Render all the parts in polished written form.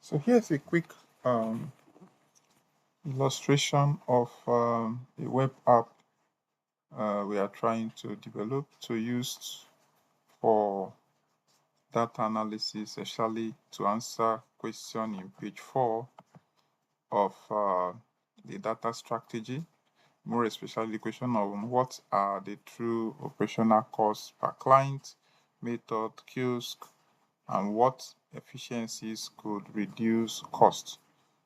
So here's a quick illustration of a web app we are trying to develop to use for data analysis, especially to answer question in page 4 of the data strategy, more especially the question of what are the true operational costs per client, method, kiosk, and what efficiencies could reduce costs.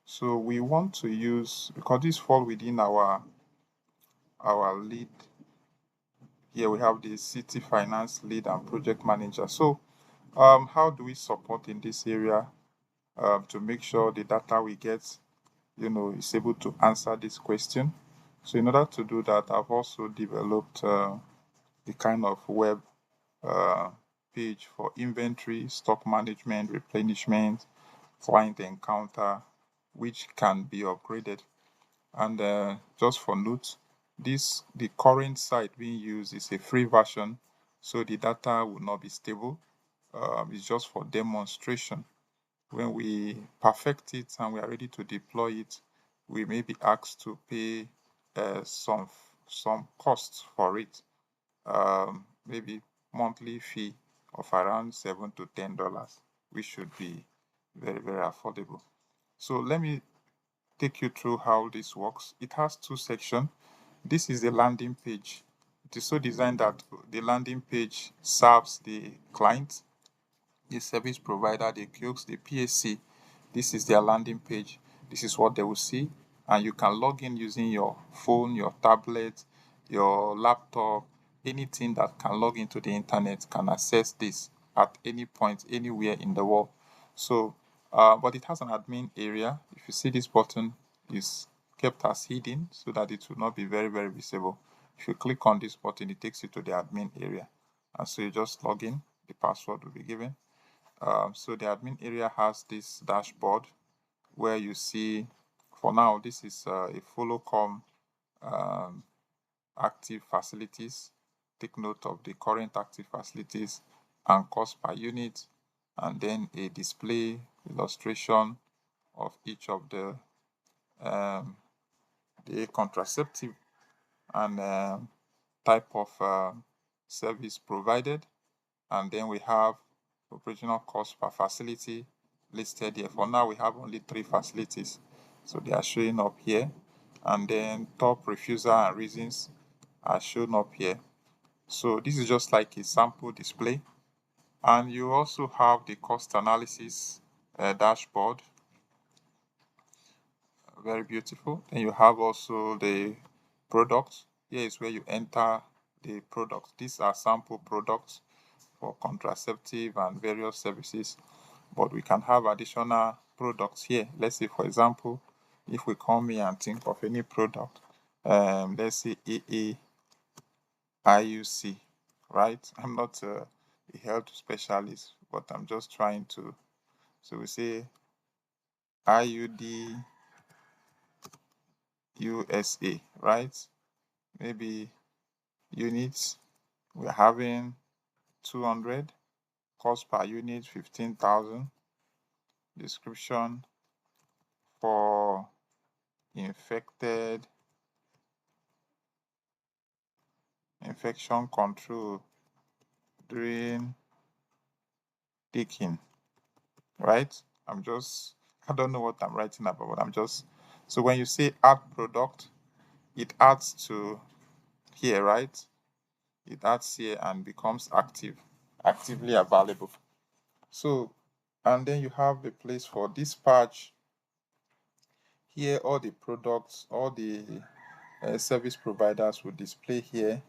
So we want to use, because this fall within our lead. Here we have the city finance lead and project manager. So how do we support in this area to make sure the data we get, is able to answer this question? So in order to do that, I've also developed the kind of web uh, page for inventory, stock management, replenishment, client encounter, which can be upgraded. And just for note, the current site being used is a free version, so the data will not be stable. It's just for demonstration. When we perfect it and we are ready to deploy it, we may be asked to pay some costs for it, maybe monthly fee of around $7 to $10, which should be very, very affordable. So let me take you through how this works. It has two sections. This is the landing page. It is so designed that the landing page serves the client, the service provider, the kiosk, the PSC. This is their landing page. This is what they will see. And you can log in using your phone, your tablet, your laptop, anything that can log into the internet can access this at any point, anywhere in the world. So, but it has an admin area. If you see this button, is kept as hidden so that it will not be very, very visible. If you click on this button, it takes you to the admin area. And so you just log in, the password will be given. So the admin area has this dashboard where you see, for now, this is a follow-com active facilities. Take note of the current active facilities and cost per unit, and then a display illustration of each of the contraceptive and type of service provided. And then we have operational cost per facility listed here. For now, we have only 3 facilities, so they are showing up here. And then top refusal and reasons are shown up here. So this is just like a sample display. And you also have the cost analysis dashboard. Very beautiful. Then you have also the products. Here is where you enter the products. These are sample products for contraceptive and various services, but we can have additional products here. Let's say, for example, if we come here and think of any product, let's say IUC, right? I'm not a health specialist, but I'm just trying to. So we say IUD USA, right? Maybe units, we're having 200, cost per unit 15,000. Description for infected, infection control during taking, right? I don't know what I'm writing about, but so when you say add product, it adds to here, right? It adds here and becomes actively available. So, and then you have the place for dispatch. Here, all the products, all the service providers will display here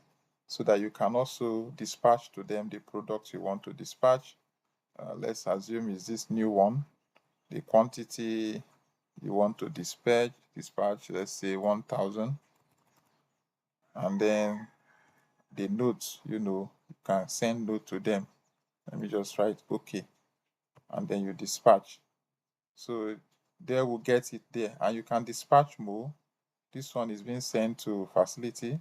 so that you can also dispatch to them the products you want to dispatch. Let's assume is this new one. The quantity you want to dispatch, let's say 1,000. And then the notes, you can send note to them. Let me just write okay. And then you dispatch. So they will get it there. And you can dispatch more. This one is being sent to facility,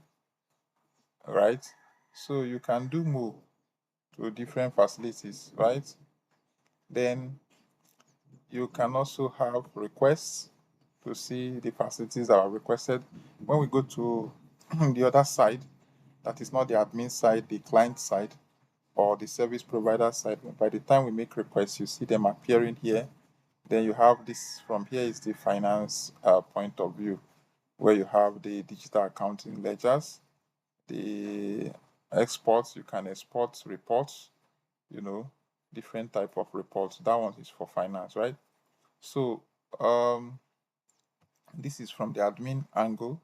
right? So you can do more to different facilities, right? Then You can also have requests to see the facilities that are requested. When we go to the other side, that is not the admin side, the client side, or the service provider side, by the time we make requests, you see them appearing here. Then you have this from here is the finance point of view, where you have the digital accounting ledgers, the exports. You can export reports, you know, different type of reports. That one is for finance, right? So this is from the admin angle.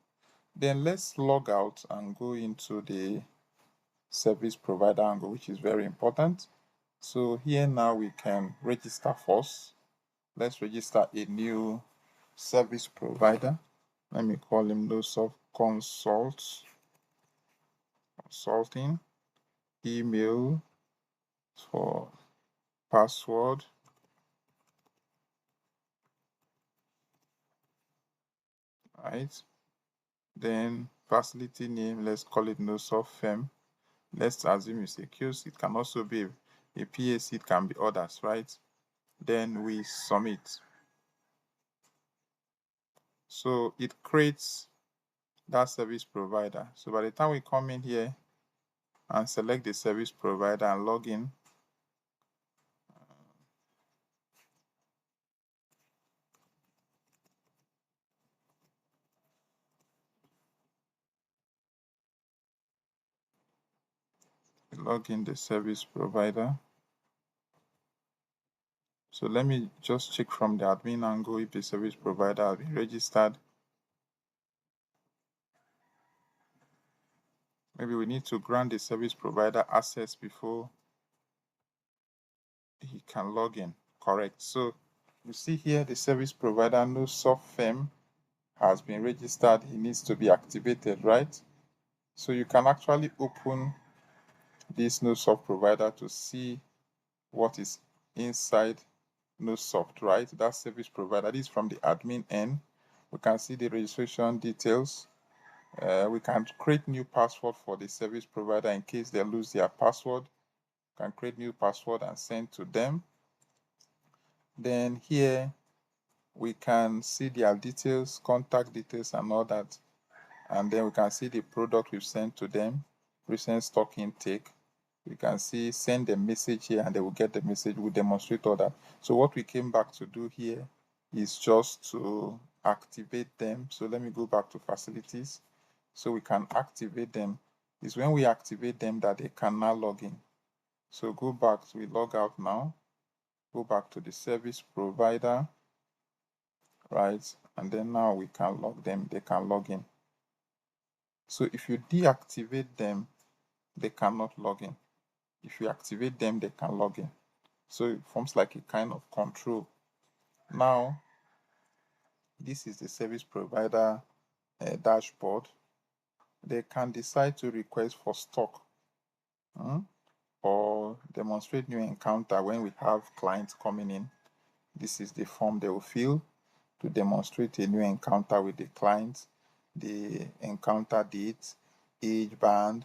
Then let's log out and go into the service provider angle, which is very important. So here now we can register first. Let's register a new service provider. Let me call him Knowsoft Consulting. Email for password. Right. Then facility name, let's call it Knowsoft Firm. Let's assume it's a QC. It can also be a PAC, it can be others, right? Then we submit. So it creates that service provider. So by the time we come in here and select the service provider and log in, log in the service provider. So let me just check from the admin angle if the service provider has been registered. Maybe we need to grant the service provider access before he can log in. Correct. So you see here the service provider Knowsoft Firm has been registered. He needs to be activated, right? So you can actually open this Knowsoft provider to see what is inside Knowsoft, right? That service provider. This is from the admin end. We can see the registration details. We can create new password for the service provider in case they lose their password. Can create new password and send to them. Then here we can see their details, contact details and all that. And then we can see the product we've sent to them, recent stock intake. We can see send a message here and they will get the message. We'll demonstrate all that. So what we came back to do here is just to activate them. So let me go back to facilities. So we can activate them. It's when we activate them that they can now log in. So go back, we log out now. Go back to the service provider, right? And then now we can log them, they can log in. So if you deactivate them, they cannot log in. If you activate them, they can log in. So it forms like a kind of control. Now, this is the service provider dashboard. They can decide to request for stock or demonstrate new encounter when we have clients coming in. This is the form they will fill to demonstrate a new encounter with the client, the encounter date, age band,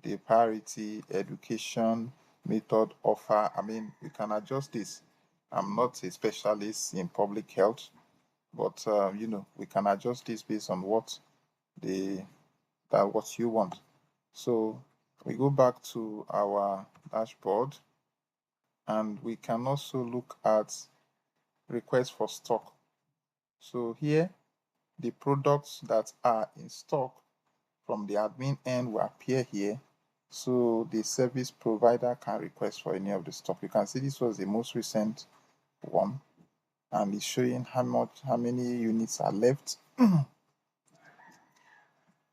the parity, education, method, offer. I mean, we can adjust this. I'm not a specialist in public health, but we can adjust this based on what what you want. So we go back to our dashboard and we can also look at requests for stock. So here, the products that are in stock from the admin end will appear here. So the service provider can request for any of the stock. You can see this was the most recent one and it's showing how many units are left.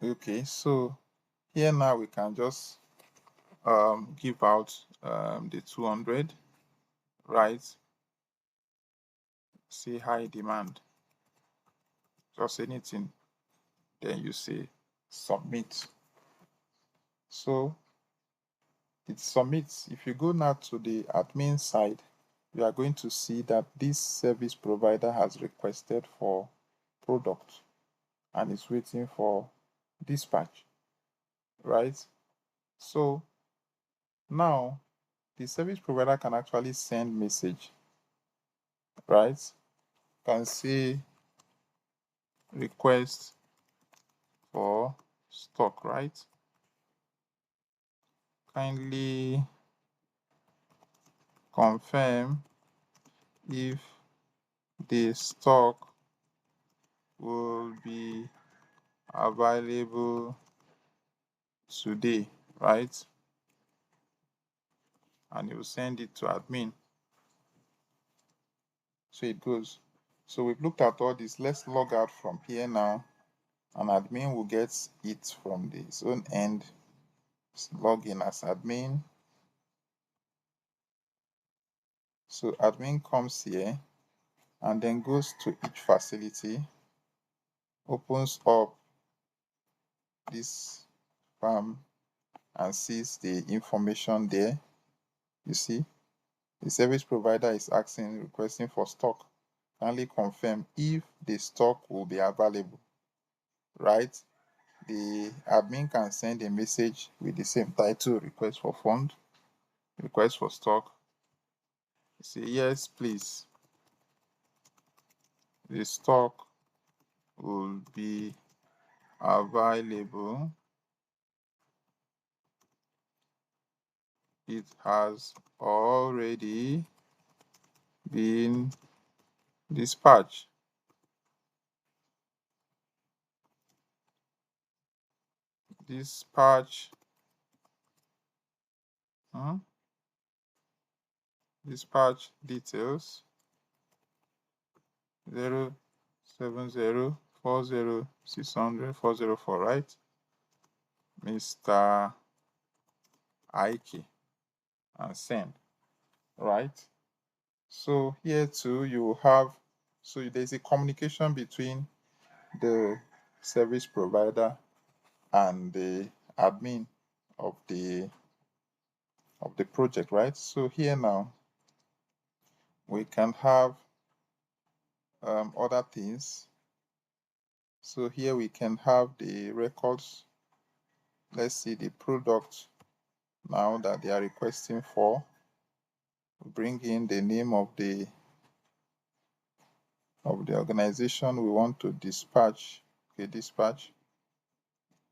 Okay, so here now we can just give out the 200, right? See high demand, just anything, then you say submit. So it submits. If you go now to the admin side, you are going to see that this service provider has requested for product and is waiting for dispatch, right? So now the service provider can actually send message right? You can see request for stock, right? Kindly confirm if the stock will be available today, right? And you send it to admin. So it goes. So we've looked at all this. Let's log out from here now, and admin will get it from his own end. Log in as admin. So admin comes here and then goes to each facility, opens up this farm and sees the information there. You see, the service provider is asking, requesting for stock. Kindly confirm if the stock will be available, right? The admin can send a message with the same title, request for fund, request for stock. Say yes, please. The stock will be available. It has already been dispatched. Dispatch dispatch details 07040600404, right? Mr. Ike, and send, right? So here too you have, so there's a communication between the service provider and the admin of the project, right? So here now we can have other things. So here we can have the records. Let's see the product now that they are requesting for. Bring in the name of the organization we want to dispatch. Okay, dispatch.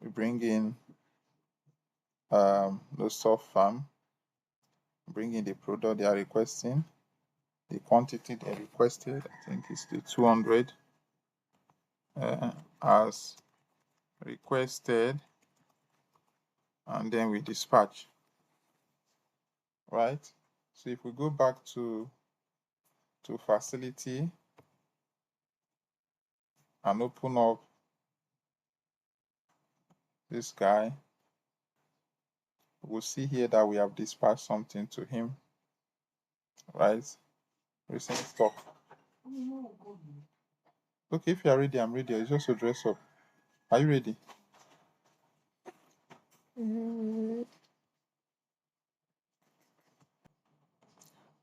We bring in Knowsoft farm. Bring in the product they are requesting. The quantity they requested, I think is the 200 as requested, and then we dispatch, right? So if we go back to facility and open up this guy, we'll see here that we have dispatched something to him, right? Recent stock. Okay, if you are ready, I'm ready. It's just to dress up. Are you ready?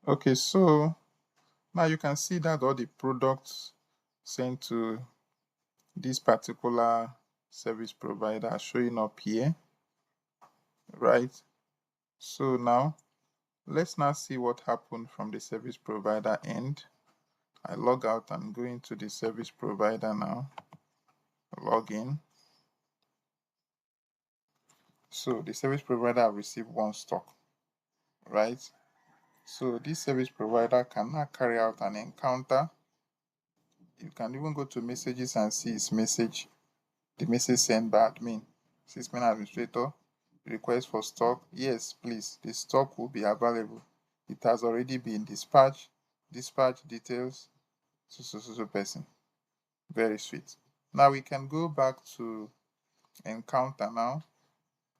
Okay, so now you can see that all the products sent to this particular service provider are showing up here, right? So now let's now see what happened from the service provider end. I log out and go into the service provider now. Log in. So the service provider have received one stock, right? So this service provider can now carry out an encounter. You can even go to messages and see his message, the message sent by admin. System administrator, request for stock. Yes, please, the stock will be available. It has already been dispatched. Dispatch details, so person. Very sweet. Now we can go back to encounter now.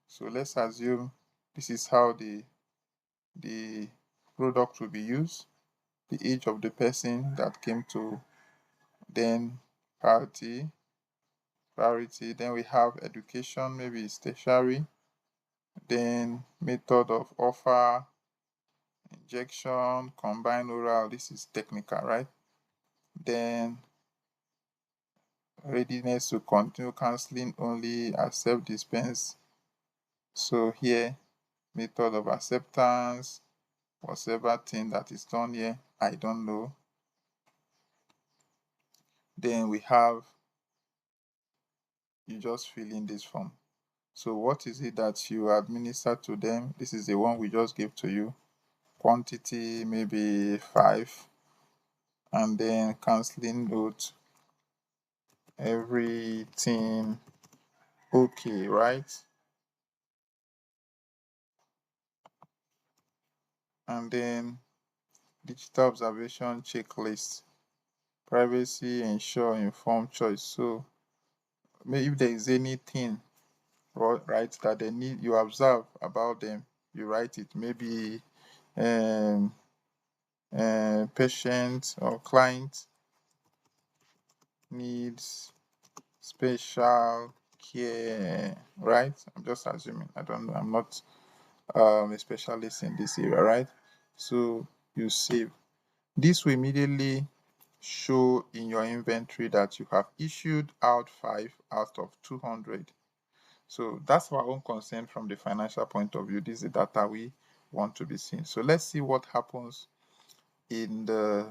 So let's assume this is how the product will be used. The age of the person that came to, then priority. Then we have education, maybe it's tertiary. Then method of offer, injection, combined oral, this is technical, right? Then readiness to continue counseling only, accept dispense. So here, method of acceptance, whatever thing that is done here, I don't know. Then we have, you just fill in this form. So what is it that you administer to them? This is the one we just gave to you. Quantity, maybe 5. And then canceling note, everything okay, right? And then digital observation checklist, privacy, ensure informed choice. So maybe if there is anything, right, that they need you observe about them, you write it. Maybe um, patient or client needs special care, right? I'm just assuming. I don't know. I'm not a specialist in this area, right? So you save. This will immediately show in your inventory that you have issued out 5 out of 200. So that's our own concern from the financial point of view. This is the data we want to be seen. So let's see what happens in the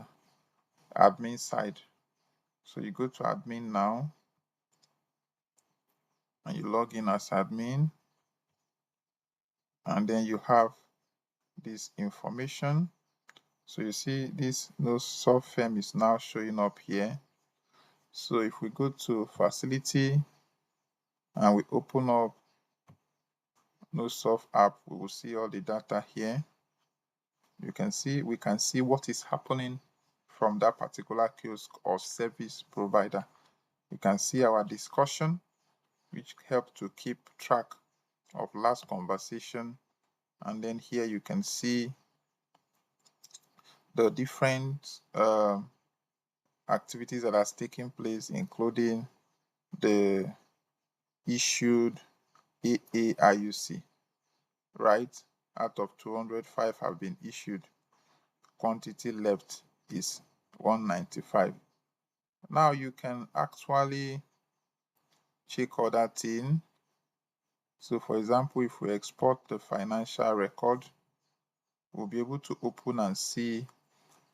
admin side. So you go to admin now and you log in as admin, and then you have this information. So you see this Knowsoft firm is now showing up here. So if we go to facility and we open up Knowsoft app, we will see all the data here. We can see what is happening from that particular kiosk or service provider. You can see our discussion, which help to keep track of last conversation. And then here you can see the different activities that has taken place, including the issued AAIUC, right? Out of 205 have been issued. Quantity left is 195. Now you can actually check other things. So for example, if we export the financial record, we'll be able to open and see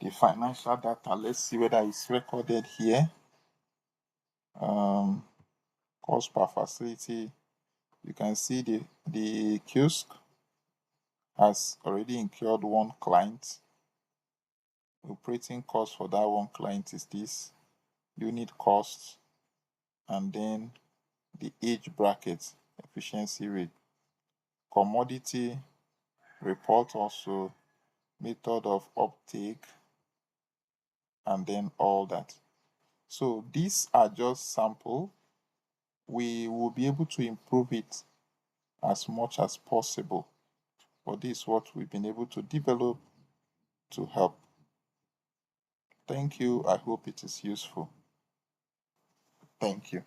the financial data. Let's see whether it's recorded here. Cost per facility. You can see the kiosk has already incurred one client. Operating cost for that one client is this. Unit cost, and then the age bracket, efficiency rate, commodity report, also method of uptake, and then all that. So these are just sample. We will be able to improve it as much as possible, but this is what we've been able to develop to help. Thank you. I hope it is useful. Thank you.